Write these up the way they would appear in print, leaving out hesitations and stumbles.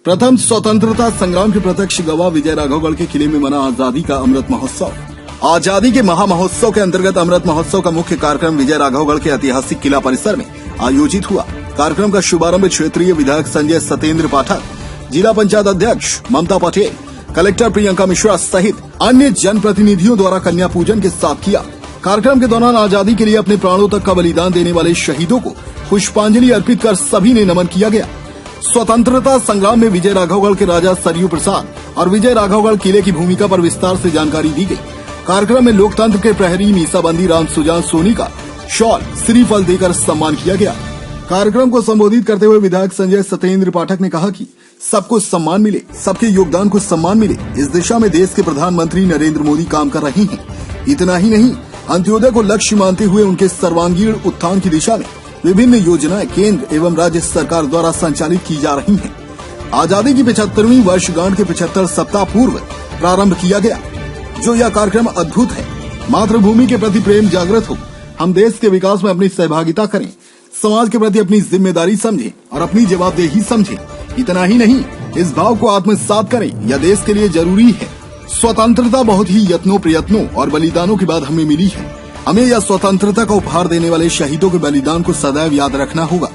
प्रथम स्वतंत्रता संग्राम के प्रत्यक्ष गवाह विजय राघवगढ़ के किले में मना आजादी का अमृत महोत्सव। आजादी के महा महोत्सव के अंतर्गत अमृत महोत्सव का मुख्य कार्यक्रम विजय राघवगढ़ के ऐतिहासिक किला परिसर में आयोजित हुआ। कार्यक्रम का शुभारंभ क्षेत्रीय विधायक संजय सतेंद्र पाठक, जिला पंचायत अध्यक्ष ममता पटेल, कलेक्टर प्रियंका मिश्रा सहित अन्य जनप्रतिनिधियों द्वारा कन्या पूजन के साथ किया। कार्यक्रम के दौरान आजादी के लिए अपने प्राणों तक का बलिदान देने वाले शहीदों को पुष्पांजलि अर्पित कर सभी ने नमन किया गया। स्वतंत्रता संग्राम में विजय राघवगढ़ के राजा सरयू प्रसाद और विजय राघवगढ़ किले की भूमिका पर विस्तार से जानकारी दी गई। कार्यक्रम में लोकतंत्र के प्रहरी मीसाबंदी राम सुजान सोनी का शॉल श्रीफल देकर सम्मान किया गया। कार्यक्रम को संबोधित करते हुए विधायक संजय सतेंद्र पाठक ने कहा कि सबको सम्मान मिले, सबके योगदान को सम्मान मिले, इस दिशा में देश के प्रधानमंत्री नरेंद्र मोदी काम कर रहे हैं। इतना ही नहीं, अंत्योदय को लक्ष्य मानते हुए उनके सर्वांगीण उत्थान की दिशा में विभिन्न योजनाएं केंद्र एवं राज्य सरकार द्वारा संचालित की जा रही हैं। आजादी की 75वीं वर्षगांठ के 75 सप्ताह पूर्व प्रारंभ किया गया जो यह कार्यक्रम अद्भुत है। मातृभूमि के प्रति प्रेम जागृत हो, हम देश के विकास में अपनी सहभागिता करें, समाज के प्रति अपनी जिम्मेदारी समझें और अपनी जवाबदेही समझें। इतना ही नहीं, इस भाव को आत्मसात करें, यह देश के लिए जरूरी है। स्वतंत्रता बहुत ही यत्नों प्रयत्नों और बलिदानों के बाद हमें मिली है। हमें यह स्वतंत्रता का उपहार देने वाले शहीदों के बलिदान को सदैव याद रखना होगा।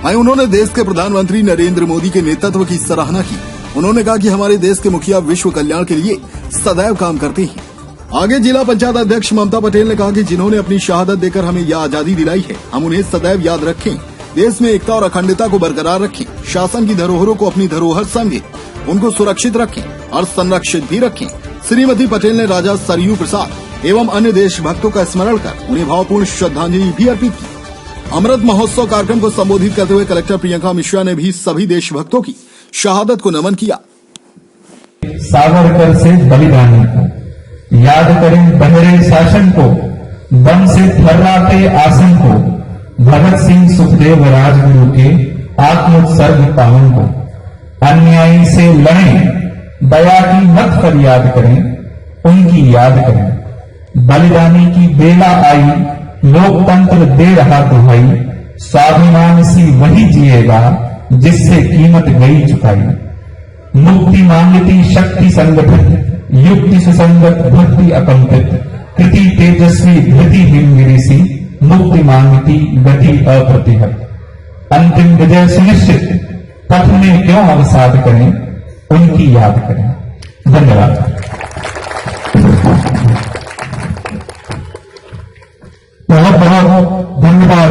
वहीं उन्होंने देश के प्रधानमंत्री नरेंद्र मोदी के नेतृत्व की सराहना की। उन्होंने कहा कि हमारे देश के मुखिया विश्व कल्याण के लिए सदैव काम करते हैं। आगे जिला पंचायत अध्यक्ष ममता पटेल ने कहा कि जिन्होंने अपनी शहादत देकर हमें यह आजादी दिलाई है, हम उन्हें सदैव याद रखें, देश में एकता और अखंडता को बरकरार रखें, शासन की धरोहरों को अपनी धरोहर समझें, उनको सुरक्षित रखें और संरक्षित भी रखें। श्रीमती पटेल ने राजा सरयू प्रसाद एवं अन्य देशभक्तों का स्मरण कर उन्हें भावपूर्ण श्रद्धांजलि भी अर्पित की। अमृत महोत्सव कार्यक्रम को संबोधित करते हुए कलेक्टर प्रियंका मिश्रा ने भी सभी देशभक्तों की शहादत को नमन किया। सावरकर से बलिदानी को याद करें, बहरे शासन को, बम से थर्राते आसन को, भगत सिंह सुखदेव राजगुरु के आत्मोत्सर्ग पावन को। अन्यायी से लड़ें, दया की मत फरियाद करें, उनकी याद करें। बलिदानी की बेला आई, लोकतंत्र दे रहा दुहाई, स्वाभिमान सी वही जिएगा जिससे कीमत गई चुकाई। मुक्ति मांगती शक्ति संगठित, युक्ति सुसंगत भक्ति अकंपित, कृति तेजस्वी धृति हिमगिरीसी, मुक्ति मांगती गति अप्रतिहत। अंतिम विजय सुनिश्चित, पथ में क्यों अवसाद करें, उनकी याद करें। धन्यवाद। बहुत बहुत धन्यवाद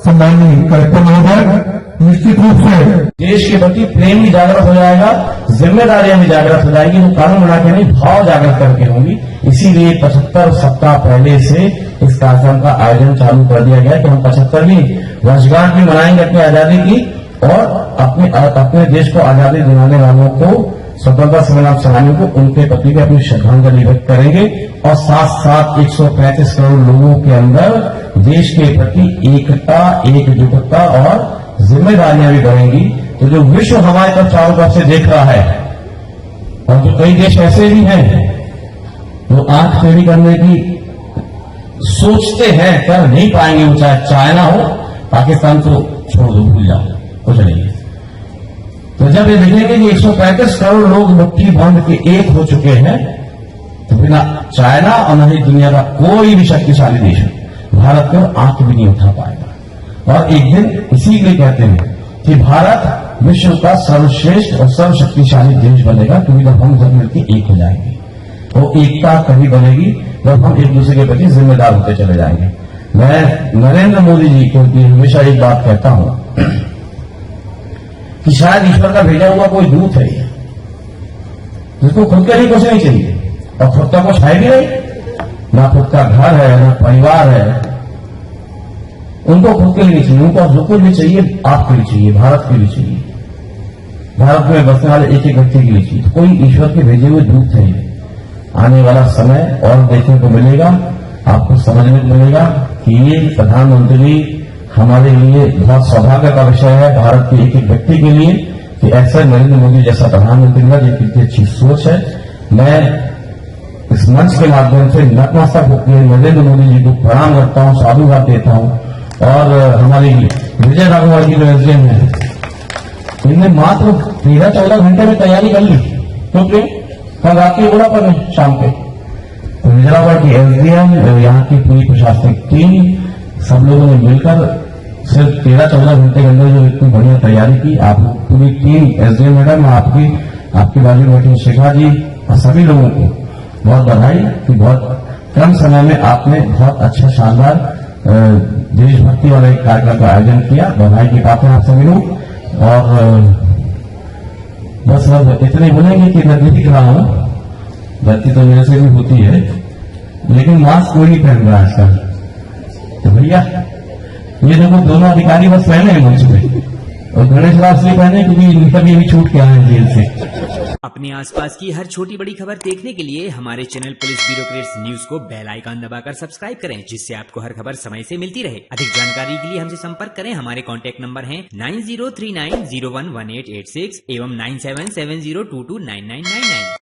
सम्माननीय कलेक्टर महोदय। निश्चित रूप से देश के प्रति प्रेम भी जागृत हो जाएगा, जिम्मेदारियां भी जागृत हो जाएगी, वो कानून बना के नहीं भाव जागृत करके होंगी। इसीलिए 75 सप्ताह पहले से इस कार्यक्रम का आयोजन चालू कर दिया गया कि हम 75वीं वर्षगांठ भी मनाएंगे अपनी आजादी की और अपने देश को आजादी दिलाने वालों को, स्वतंत्रता संग्राम सेनानियों को, उनके प्रति भी अपनी श्रद्धांजलि व्यक्त करेंगे और साथ साथ 135 करोड़ लोगों के अंदर देश के प्रति एकता, एकजुटता और जिम्मेदारियां भी बढ़ेंगी। तो जो विश्व हमारे तरफ चारों तरफ से देख रहा है और जो कई देश ऐसे भी हैं वो आंख टेढ़ी करने की सोचते हैं, कर नहीं पाएंगे, वो चाहे चाइना हो, पाकिस्तान तो छोड़ दो, भूल जाओ, कुछ नहीं। तो जब ये देखेंगे कि 135 करोड़ लोग मुट्ठी बांध के एक हो चुके हैं, तो बिना चाइना और न ही दुनिया का कोई भी शक्तिशाली देश भारत को आंख भी नहीं उठा पाएगा। और एक दिन इसी के लिए कहते हैं कि भारत विश्व का सर्वश्रेष्ठ और सर्वशक्तिशाली देश बनेगा, क्योंकि जब हम सब मिलकर एक हो जाएंगे। तो एकता तभी बनेगी जब हम एक दूसरे के प्रति जिम्मेदार होते चले जाएंगे। मैं नरेंद्र मोदी जी को हमेशा एक बात कहता हूं कि शायद ईश्वर का भेजा हुआ कोई दूत है जिसको खुद के लिए कुछ नहीं चाहिए और खुद का कुछ है भी नहीं, ना खुद का घर है, ना परिवार है, उनको खुद के लिए नहीं चाहिए, उनको जो कुछ भी चाहिए आपके लिए चाहिए, भारत के लिए चाहिए, भारत में बसने वाले एक एक व्यक्ति के लिए चाहिए। तो कोई ईश्वर के भेजे हुए दूत है। आने वाला समय और देखने को मिलेगा, आपको समझने को मिलेगा कि ये प्रधानमंत्री हमारे लिए बहुत सौभाग्य का विषय है, भारत के एक एक व्यक्ति के लिए, कि ऐसा नरेंद्र मोदी जैसा प्रधानमंत्री मिला, जो कितनी अच्छी सोच है। मैं इस मंच के माध्यम से नतमस्तक होकर नरेंद्र मोदी जी को प्रणाम करता हूं, साधुवाद देता हूं और हमारी विजय राघवगढ़ की जो एसडीएम है इनने मात्र 13-14 घंटे में तैयारी कर ली, क्योंकि कल रात की उड़ा पर शाम पे तो हैदराबाद की एसडीएम, यहाँ की पूरी प्रशासनिक टीम, सब लोगों ने मिलकर सिर्फ 13-14 घंटे के अंदर जो इतनी बढ़िया तैयारी की। आप पूरी टीम, एसडीएम मैडम, आपकी बाजू में बैठी शिखा जी और सभी लोगों को बहुत बधाई कि बहुत कम समय में आपने बहुत अच्छा शानदार देशभक्ति वाला एक कार्यक्रम का आयोजन किया। बधाई की बात है आप सभी लोग। और बस अब इतने बोलेंगे कि मैं दिख रहा हूं, गलती तो मेरे से भी होती है, लेकिन मास्क कोई नहीं पहन रहा आजकल। तो भैया ये देखो दोनों अधिकारी बस पहने हैं मंच पे, और गणेश राव इसलिए पहने क्योंकि इनका भी अभी छूट के आए हैं जेल से। अपने आसपास की हर छोटी बड़ी खबर देखने के लिए हमारे चैनल पुलिस ब्यूरोक्रेट्स न्यूज को बेल आइकन दबाकर सब्सक्राइब करें, जिससे आपको हर खबर समय से मिलती रहे। अधिक जानकारी के लिए हमसे संपर्क करें। हमारे कॉन्टैक्ट नंबर हैं 9039011886 एवं 9770229999।